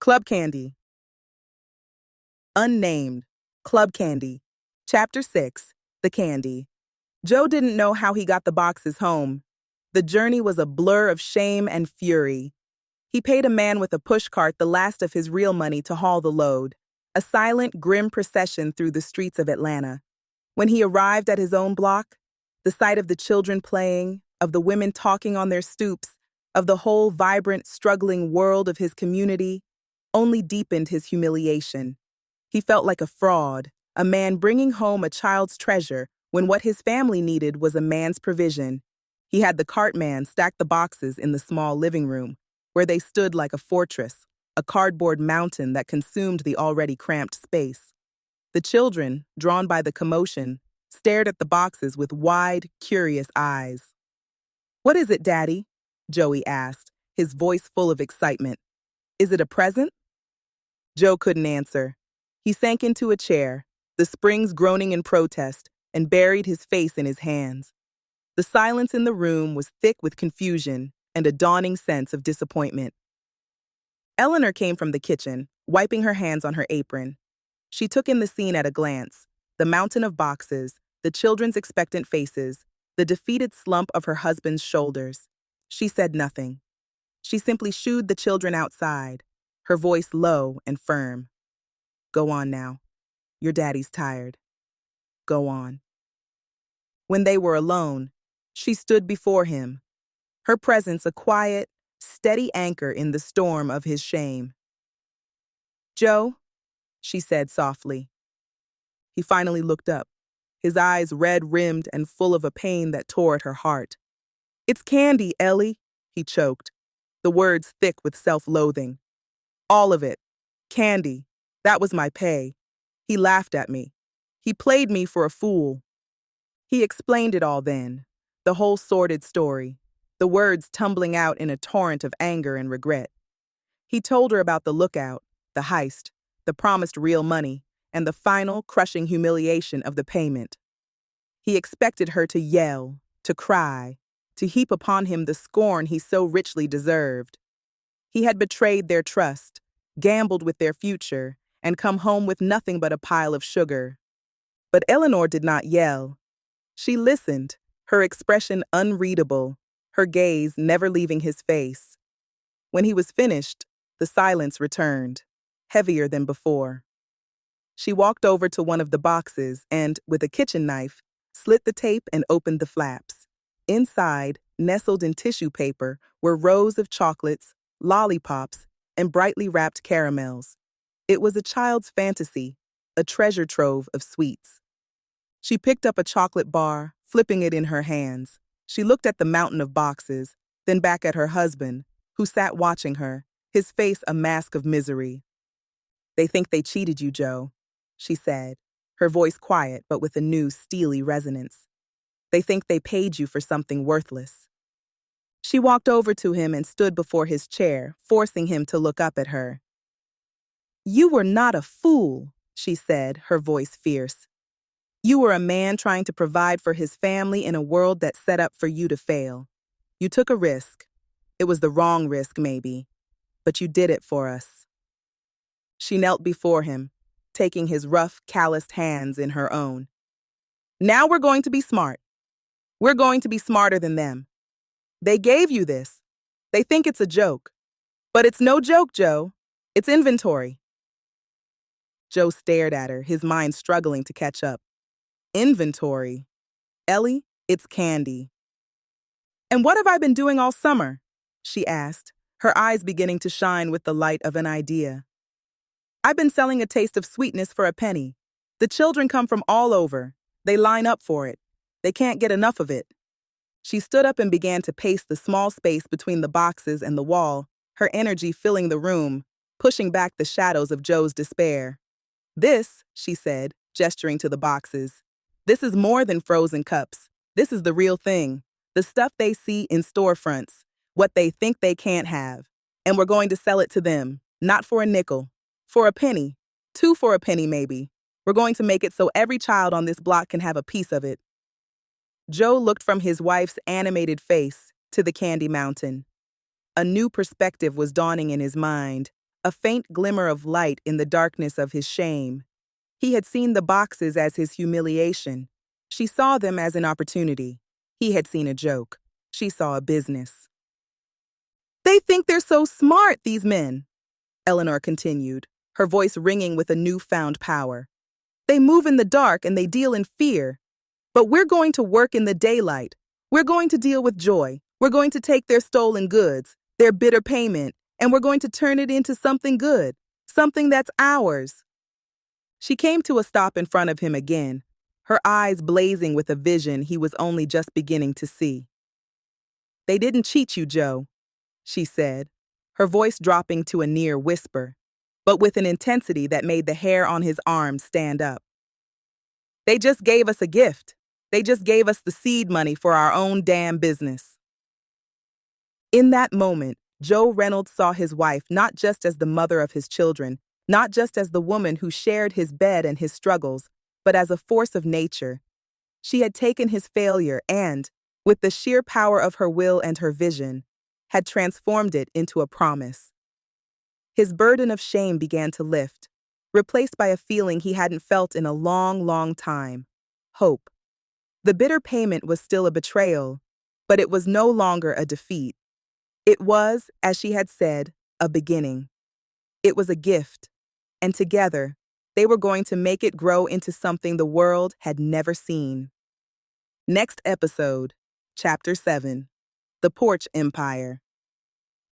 Club Candy. Unnamed. Club Candy. Chapter 6. The Candy. Joe didn't know how he got the boxes home. The journey was a blur of shame and fury. He paid a man with a pushcart the last of his real money to haul the load. A silent, grim procession through the streets of Atlanta. When he arrived at his own block, the sight of the children playing, of the women talking on their stoops, of the whole vibrant, struggling world of his community, only deepened his humiliation. He felt like a fraud, a man bringing home a child's treasure when what his family needed was a man's provision. He had the cartman stack the boxes in the small living room, where they stood like a fortress, a cardboard mountain that consumed the already cramped space. The children, drawn by the commotion, stared at the boxes with wide, curious eyes. "What is it, Daddy?" Joey asked, his voice full of excitement. "Is it a present?" Joe couldn't answer. He sank into a chair, the springs groaning in protest, and buried his face in his hands. The silence in the room was thick with confusion and a dawning sense of disappointment. Eleanor came from the kitchen, wiping her hands on her apron. She took in the scene at a glance, the mountain of boxes, the children's expectant faces, the defeated slump of her husband's shoulders. She said nothing. She simply shooed the children outside, her voice low and firm. "Go on now. Your daddy's tired. Go on." When they were alone, she stood before him, her presence a quiet, steady anchor in the storm of his shame. "Joe," she said softly. He finally looked up, his eyes red-rimmed and full of a pain that tore at her heart. "It's candy, Ellie," he choked, the words thick with self-loathing. "All of it. Candy. That was my pay. He laughed at me. He played me for a fool." He explained it all then, the whole sordid story, the words tumbling out in a torrent of anger and regret. He told her about the lookout, the heist, the promised real money, and the final, crushing humiliation of the payment. He expected her to yell, to cry, to heap upon him the scorn he so richly deserved. He had betrayed their trust, gambled with their future, and come home with nothing but a pile of sugar. But Eleanor did not yell. She listened, her expression unreadable, her gaze never leaving his face. When he was finished, the silence returned, heavier than before. She walked over to one of the boxes and, with a kitchen knife, slit the tape and opened the flaps. Inside, nestled in tissue paper, were rows of chocolates, lollipops, and brightly wrapped caramels. It was a child's fantasy, a treasure trove of sweets. She picked up a chocolate bar, flipping it in her hands. She looked at the mountain of boxes, then back at her husband, who sat watching her, his face a mask of misery. "They think they cheated you, Joe," she said, her voice quiet but with a new, steely resonance. "They think they paid you for something worthless." She walked over to him and stood before his chair, forcing him to look up at her. "You were not a fool," she said, her voice fierce. "You were a man trying to provide for his family in a world that's set up for you to fail. You took a risk. It was the wrong risk, maybe, but you did it for us." She knelt before him, taking his rough, calloused hands in her own. "Now we're going to be smart. We're going to be smarter than them. They gave you this. They think it's a joke. But it's no joke, Joe. It's inventory." Joe stared at her, his mind struggling to catch up. "Inventory? Ellie, it's candy." "And what have I been doing all summer?" she asked, her eyes beginning to shine with the light of an idea. "I've been selling a taste of sweetness for a penny. The children come from all over. They line up for it. They can't get enough of it." She stood up and began to pace the small space between the boxes and the wall, her energy filling the room, pushing back the shadows of Joe's despair. "This," she said, gesturing to the boxes, "this is more than frozen cups. This is the real thing, the stuff they see in storefronts, what they think they can't have. And we're going to sell it to them, not for a nickel, for a penny, two for a penny maybe. We're going to make it so every child on this block can have a piece of it." Joe looked from his wife's animated face to the candy mountain. A new perspective was dawning in his mind, a faint glimmer of light in the darkness of his shame. He had seen the boxes as his humiliation. She saw them as an opportunity. He had seen a joke. She saw a business. They think they're so smart, these men, Eleanor continued, her voice ringing with a newfound power. They move in the dark and they deal in fear. But we're going to work in the daylight. We're going to deal with joy. We're going to take their stolen goods, their bitter payment, and we're going to turn it into something good, something that's ours. She came to a stop in front of him again, her eyes blazing with a vision he was only just beginning to see. They didn't cheat you, Joe, she said, her voice dropping to a near whisper, but with an intensity that made the hair on his arms stand up. They just gave us a gift. They just gave us the seed money for our own damn business. In that moment, Joe Reynolds saw his wife not just as the mother of his children, not just as the woman who shared his bed and his struggles, but as a force of nature. She had taken his failure and, with the sheer power of her will and her vision, had transformed it into a promise. His burden of shame began to lift, replaced by a feeling he hadn't felt in a long, long time: hope. The bitter payment was still a betrayal, but it was no longer a defeat. It was, as she had said, a beginning. It was a gift, and together, they were going to make it grow into something the world had never seen. Next episode, Chapter 7, The Porch Empire.